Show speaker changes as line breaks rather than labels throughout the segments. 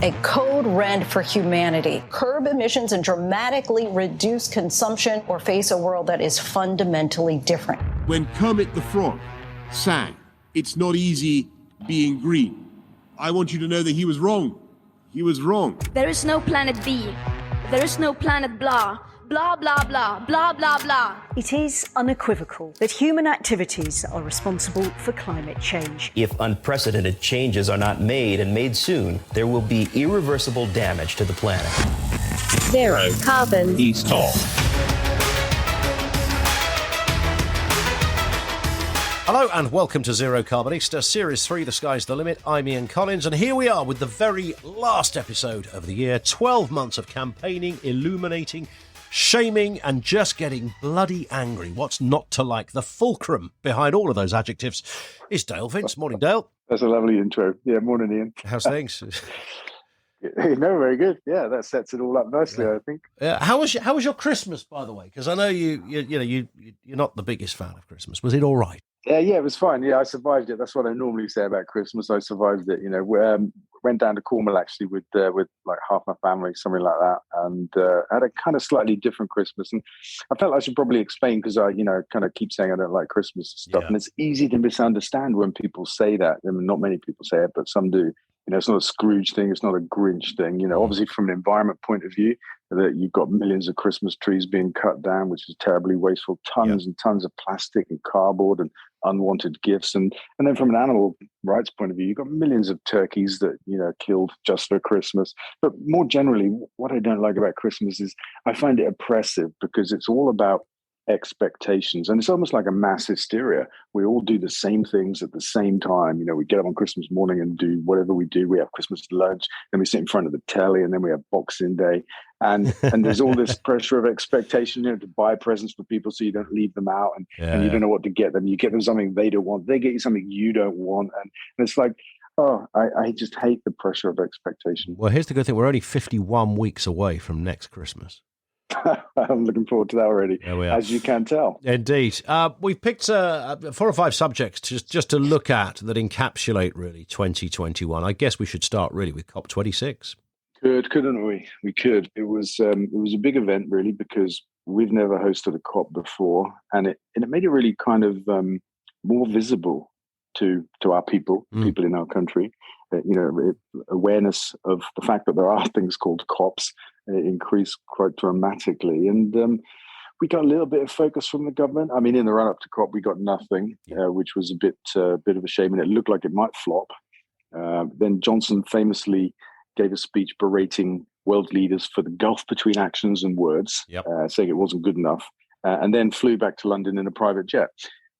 a code red for humanity. Curb emissions and dramatically reduce consumption or face a world that is fundamentally different.
When Kermit the Frog sang, "It's not easy being green," I want you to know that he was wrong. He was wrong.
There is no planet B. There is no planet blah. Blah, blah, blah, blah, blah, blah.
It is unequivocal that human activities are responsible for climate change.
If unprecedented changes are not made and made soon, there will be irreversible damage to the planet.
Zero carbon.
East Talk.
Hello and welcome to Zero Carbon Easter, Series 3, The Sky's the Limit. I'm Ian Collins, and here we are with the very last episode of the year. 12 months of campaigning, illuminating, shaming and just getting bloody angry. What's not to like? The fulcrum behind all of those adjectives is Dale Vince. Morning, Dale.
That's a lovely intro. Yeah, morning, Ian.
How's things?
No, very good. Yeah, that sets it all up nicely, I think.
How was your Christmas, by the way? Because I know you're not the biggest fan of Christmas. Was it all right?
Yeah, it was fine. Yeah, I survived it. That's what I normally say about Christmas. I survived it. You know, went down to Cornwall actually with like half my family, something like that, and had a kind of slightly different Christmas. And I felt I should probably explain because I, kind of keep saying I don't like Christmas and stuff, and it's easy to misunderstand when people say that. I mean, not many people say it, but some do. It's not a Scrooge thing. It's not a Grinch thing. Obviously from an environment point of view, that you've got millions of Christmas trees being cut down, which is terribly wasteful, tons and tons of plastic and cardboard and unwanted gifts. And then from an animal rights point of view, you've got millions of turkeys that, killed just for Christmas. But more generally, what I don't like about Christmas is I find it oppressive because it's all about expectations, and it's almost like a mass hysteria. We all do the same things at the same time. We get up on Christmas morning and do whatever we do. We have Christmas lunch, then we sit in front of the telly, and then we have Boxing Day, and there's all this pressure of expectation, to buy presents for people so you don't leave them out, and you don't know what to get them. You get them something they don't want, they get you something you don't want, and it's like, I just hate the pressure of expectation.
Well, here's the good thing: we're only 51 weeks away from next Christmas.
I'm looking forward to that already, as you can tell.
Indeed. We've picked 4 or 5 subjects just to look at that encapsulate really 2021. I guess we should start really with COP26.
Couldn't we? We could. It was a big event really because we've never hosted a COP before, and it made it really kind of more visible to our people in our country. Awareness of the fact that there are things called COPs increased quite dramatically. And we got a little bit of focus from the government. I mean, in the run-up to COP, we got nothing, which was a bit of a shame, and it looked like it might flop. Then Johnson famously gave a speech berating world leaders for the gulf between actions and words, saying it wasn't good enough, and then flew back to London in a private jet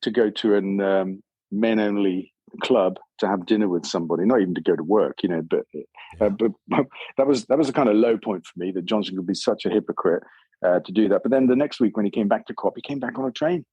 to go to an men-only club to have dinner with somebody, not even to go to work, but that was a kind of low point for me, that Johnson could be such a hypocrite to do that. But then the next week when he came back to COP, he came back on a train.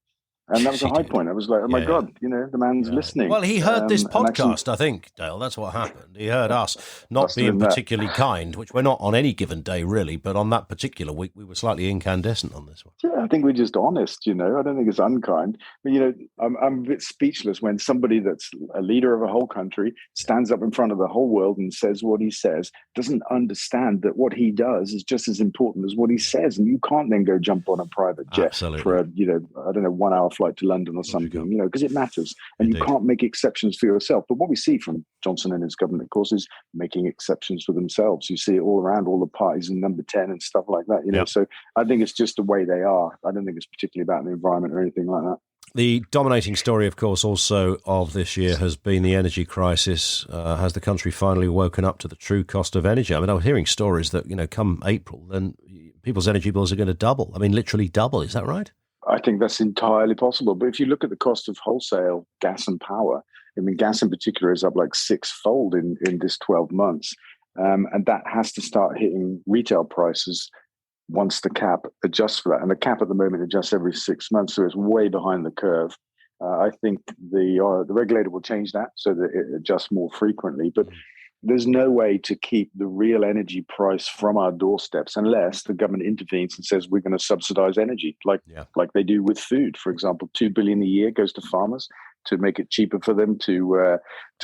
And that was a high point. I was like, oh my God, the man's listening.
Well, he heard this podcast, I think, Dale. That's what happened. He heard us not being particularly kind, which we're not on any given day, really. But on that particular week, we were slightly incandescent on this one.
Yeah, I think we're just honest, I don't think it's unkind. But, I'm a bit speechless when somebody that's a leader of a whole country stands up in front of the whole world and says what he says, doesn't understand that what he does is just as important as what he says. And you can't then go jump on a private jet for a, 1 hour flight to London or something, because it matters, and you can't make exceptions for yourself. But what we see from Johnson and his government, of course, is making exceptions for themselves. You see it all around, all the parties in number 10 and stuff like that, So I think it's just the way they are. I don't think it's particularly about the environment or anything like that.
The dominating story, of course, also of this year has been the energy crisis. Has the country finally woken up to the true cost of energy? I mean, I was hearing stories that, come April, then people's energy bills are going to double. I mean, literally double. Is that right?
I think that's entirely possible. But if you look at the cost of wholesale gas and power, I mean, gas in particular is up like 6-fold in this 12 months. And that has to start hitting retail prices once the cap adjusts for that. And the cap at the moment adjusts every 6 months, so it's way behind the curve. I think the regulator will change that so that it adjusts more frequently. But there's no way to keep the real energy price from our doorsteps unless the government intervenes and says we're going to subsidize energy, like they do with food. For example, $2 billion a year goes to farmers to make it cheaper for them to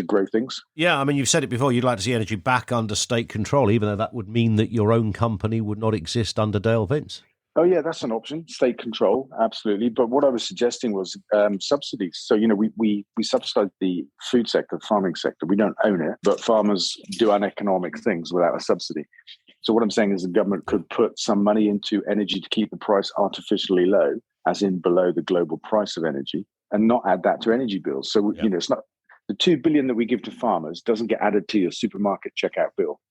grow things.
Yeah, I mean, you've said it before, you'd like to see energy back under state control, even though that would mean that your own company would not exist under Dale Vince.
Oh, yeah, that's an option. State control, absolutely. But what I was suggesting was subsidies. So, we subsidize the food sector, farming sector. We don't own it, but farmers do uneconomic things without a subsidy. So what I'm saying is the government could put some money into energy to keep the price artificially low, as in below the global price of energy, and not add that to energy bills. So, it's not the $2 billion that we give to farmers doesn't get added to your supermarket checkout bill.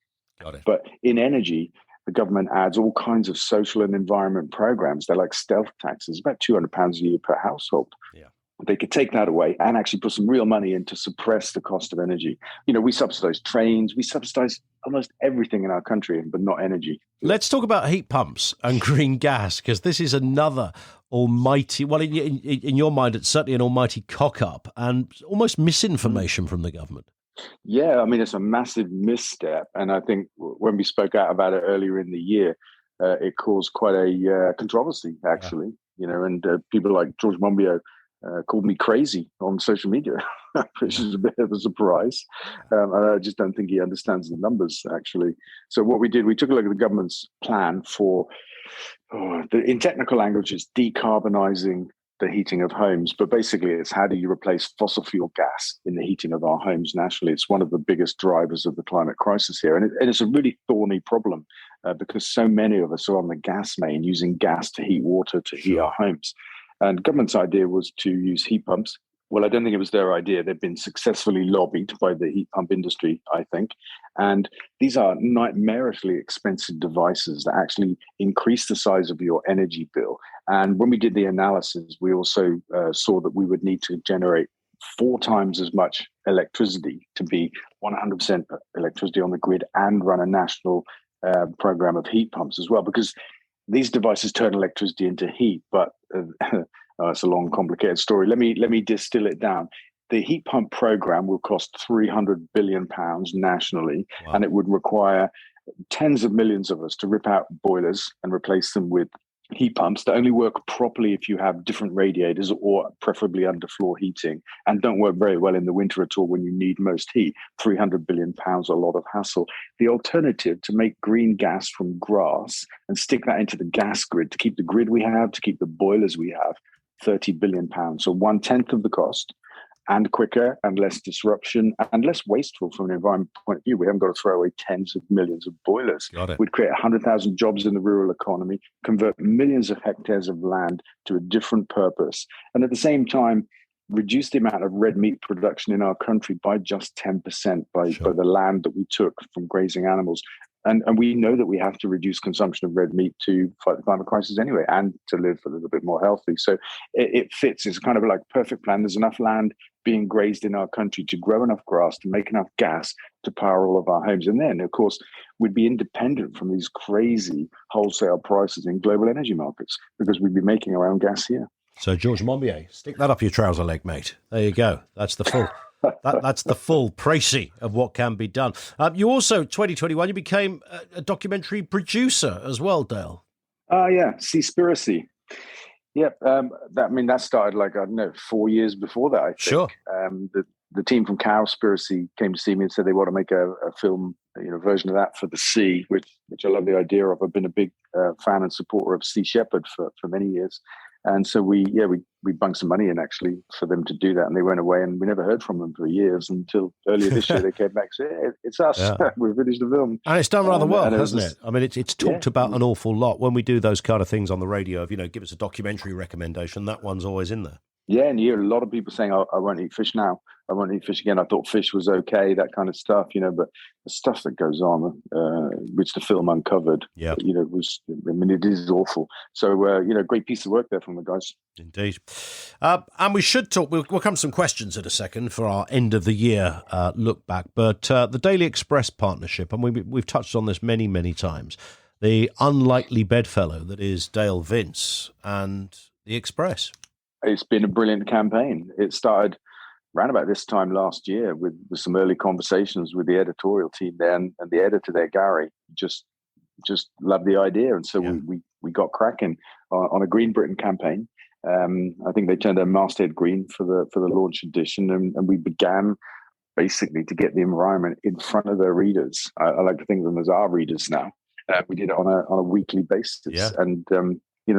Got it.
But in energy, the government adds all kinds of social and environment programs. They're like stealth taxes, about £200 a year per household.
Yeah.
They could take that away and actually put some real money in to suppress the cost of energy. We subsidize trains, we subsidize almost everything in our country, but not energy.
Let's talk about heat pumps and green gas, because this is another almighty, well, in your mind, it's certainly an almighty cock-up and almost misinformation from the government.
Yeah, I mean, it's a massive misstep. And I think when we spoke out about it earlier in the year, it caused quite a controversy, actually. And people like George Monbiot called me crazy on social media, which is a bit of a surprise. And I just don't think he understands the numbers, actually. So what we did, we took a look at the government's plan for, in technical language, it's decarbonizing the heating of homes. But basically, it's how do you replace fossil fuel gas in the heating of our homes nationally? It's one of the biggest drivers of the climate crisis here. And it's a really thorny problem because so many of us are on the gas main, using gas to heat water, to heat our homes. And government's idea was to use heat pumps. Well, I don't think it was their idea. They've been successfully lobbied by the heat pump industry, I think. And these are nightmarishly expensive devices that actually increase the size of your energy bill. And when we did the analysis, we also saw that we would need to generate 4 times as much electricity to be 100% electricity on the grid and run a national program of heat pumps as well, because these devices turn electricity into heat, but it's a long, complicated story. Let me distill it down. The heat pump program will cost £300 billion nationally, and it would require tens of millions of us to rip out boilers and replace them with heat pumps that only work properly if you have different radiators, or preferably underfloor heating, and don't work very well in the winter at all when you need most heat. £300 billion, a lot of hassle. The alternative, to make green gas from grass and stick that into the gas grid, to keep the grid we have, to keep the boilers we have, £30 billion. So 1/10 of the cost, and quicker and less disruption and less wasteful from an environment point of view. We haven't got to throw away tens of millions of boilers. We'd create 100,000 jobs in the rural economy, convert millions of hectares of land to a different purpose, and at the same time, reduce the amount of red meat production in our country by just 10% by the land that we took from grazing animals. And we know that we have to reduce consumption of red meat to fight the climate crisis anyway, and to live a little bit more healthy. So it fits. It's kind of like a perfect plan. There's enough land being grazed in our country to grow enough grass, to make enough gas to power all of our homes. And then, of course, we'd be independent from these crazy wholesale prices in global energy markets, because we'd be making our own gas here.
So, George Monbiot, stick that up your trouser leg, mate. There you go. That's the full... That's the full précis of what can be done. You also, 2021, you became a documentary producer as well, Dale.
Yeah, Seaspiracy. Yep. That started 4 years before that, I think.
Sure.
The team from Cowspiracy came to see me and said they want to make a film, version of that for the sea, which I love the idea of. I've been a big fan and supporter of Sea Shepherd for many years. And so we bunked some money in actually for them to do that, and they went away, and we never heard from them for years until earlier this year. They came back and said, it's us. Yeah. We've finished the film.
And it's done rather well, hasn't it? I mean, it's talked about an awful lot. When we do those kind of things on the radio of, give us a documentary recommendation, that one's always in there. Yeah,
and you hear a lot of people saying, I won't eat fish now. I won't eat fish again. I thought fish was okay, that kind of stuff, but the stuff that goes on, which the film uncovered, it is awful. So, great piece of work there from the guys.
Indeed. And we should talk, we'll come to some questions in a second for our end of the year look back, but the Daily Express partnership, and we've touched on this many, many times, the unlikely bedfellow that is Dale Vince and the Express.
It's been a brilliant campaign. It started around about this time last year with some early conversations with the editorial team there, and the editor there, Gary, just loved the idea. And so we got cracking on a Green Britain campaign. I think they turned their masthead green for the launch edition, and we began basically to get the environment in front of their readers. I like to think of them as our readers now. We did it on a weekly basis, and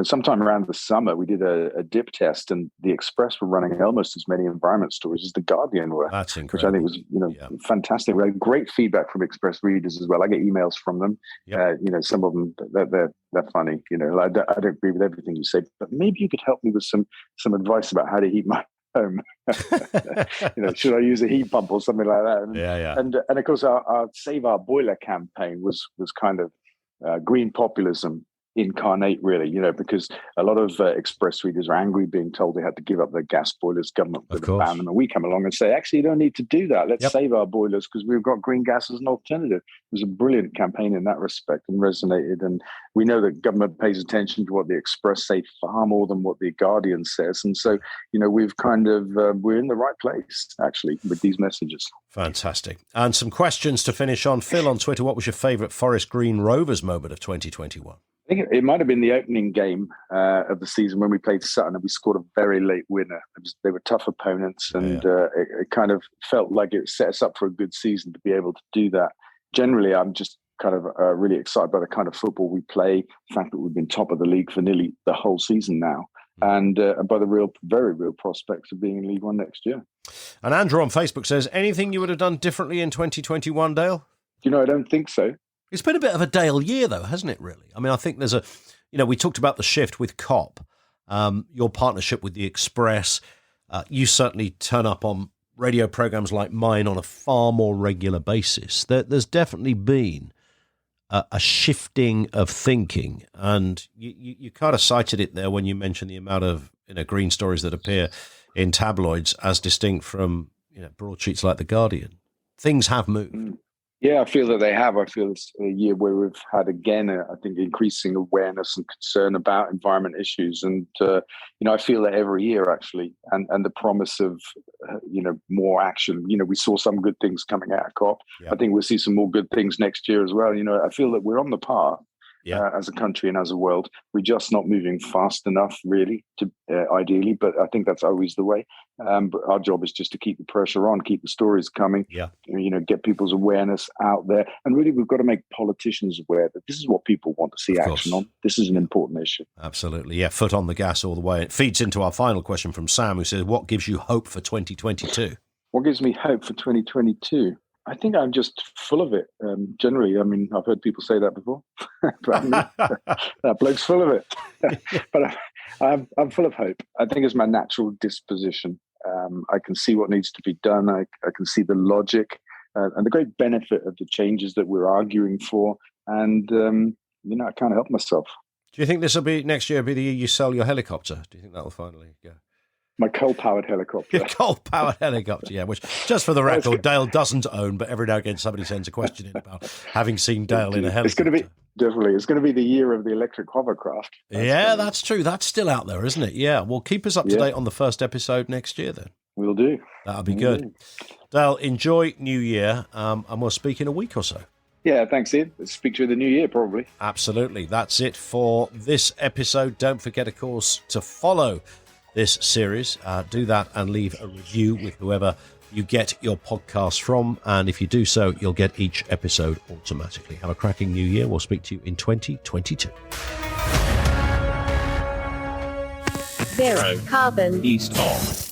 sometime around the summer we did a dip test, and the Express were running almost as many environment stories as the Guardian were.
That's incredible.
Which I think was fantastic. We had great feedback from Express readers as well. I get emails from them. Some of them they're funny. I don't agree with everything you say, but maybe you could help me with some advice about how to heat my home. Should I use a heat pump or something like that? And of course our Save Our Boiler campaign was kind of green populism incarnate, really, because a lot of Express readers are angry being told they had to give up their gas boilers. Government would ban them, and we come along and say, actually, you don't need to do that. Let's save our boilers because we've got green gas as an alternative. It was a brilliant campaign in that respect and resonated. And we know that government pays attention to what the Express say far more than what the Guardian says. And so, we've kind of we're in the right place actually with these messages.
Fantastic. And some questions to finish on. Phil on Twitter, what was your favourite Forest Green Rovers moment of 2021?
I think it might have been the opening game of the season when we played Sutton and we scored a very late winner. They were tough opponents, and it kind of felt like it set us up for a good season to be able to do that. Generally, I'm just kind of really excited by the kind of football we play, the fact that we've been top of the league for nearly the whole season now, and by the very real prospects of being in League One next year.
And Andrew on Facebook says, anything you would have done differently in 2021, Dale?
I don't think so.
It's been a bit of a Dale year, though, hasn't it, really? I mean, I think there's we talked about the shift with COP, your partnership with the Express. You certainly turn up on radio programmes like mine on a far more regular basis. There's definitely been a shifting of thinking, and you kind of cited it there when you mentioned the amount of green stories that appear in tabloids as distinct from broadsheets like The Guardian. Things have moved.
Yeah, I feel that they have. I feel it's a year where we've had, again, I think, increasing awareness and concern about environment issues. And, I feel that every year, actually, and the promise of, more action. We saw some good things coming out of COP. I think we'll see some more good things next year as well. I feel that we're on the path. As a country and as a world. We're just not moving fast enough, really, to ideally, but I think that's always the way. But our job is just to keep the pressure on, keep the stories coming, get people's awareness out there. And really, we've got to make politicians aware that this is what people want to see action on. This is an important issue.
Absolutely. Yeah, foot on the gas all the way. It feeds into our final question from Sam, who says, what gives you hope for 2022?
What gives me hope for 2022? I think I'm just full of it. Generally, I mean, I've heard people say that before, but that bloke's full of it. But I'm full of hope. I think it's my natural disposition. I can see what needs to be done. I can see the logic and the great benefit of the changes that we're arguing for. And, I can't help myself.
Do you think this will be next year, be the year you sell your helicopter? Do you think that will finally go?
My coal-powered helicopter.
Your coal-powered helicopter, yeah, which, just for the record, Dale doesn't own, but every now and again somebody sends a question in about having seen Dale in a helicopter.
It's going to be, definitely, it's going to be the year of the electric hovercraft.
That's true. That's still out there, isn't it? Yeah, well, keep us up to date on the first episode next year then.
We'll do.
That'll be good. Dale, enjoy New Year, and we'll speak in a week or so.
Yeah, thanks, Ian. Let's speak to you in the new year, probably.
Absolutely. That's it for this episode. Don't forget, of course, to follow this series. Do that and leave a review with whoever you get your podcast from. And if you do so, you'll get each episode automatically. Have a cracking new year. We'll speak to you in 2022.
Zero Carbon
East on.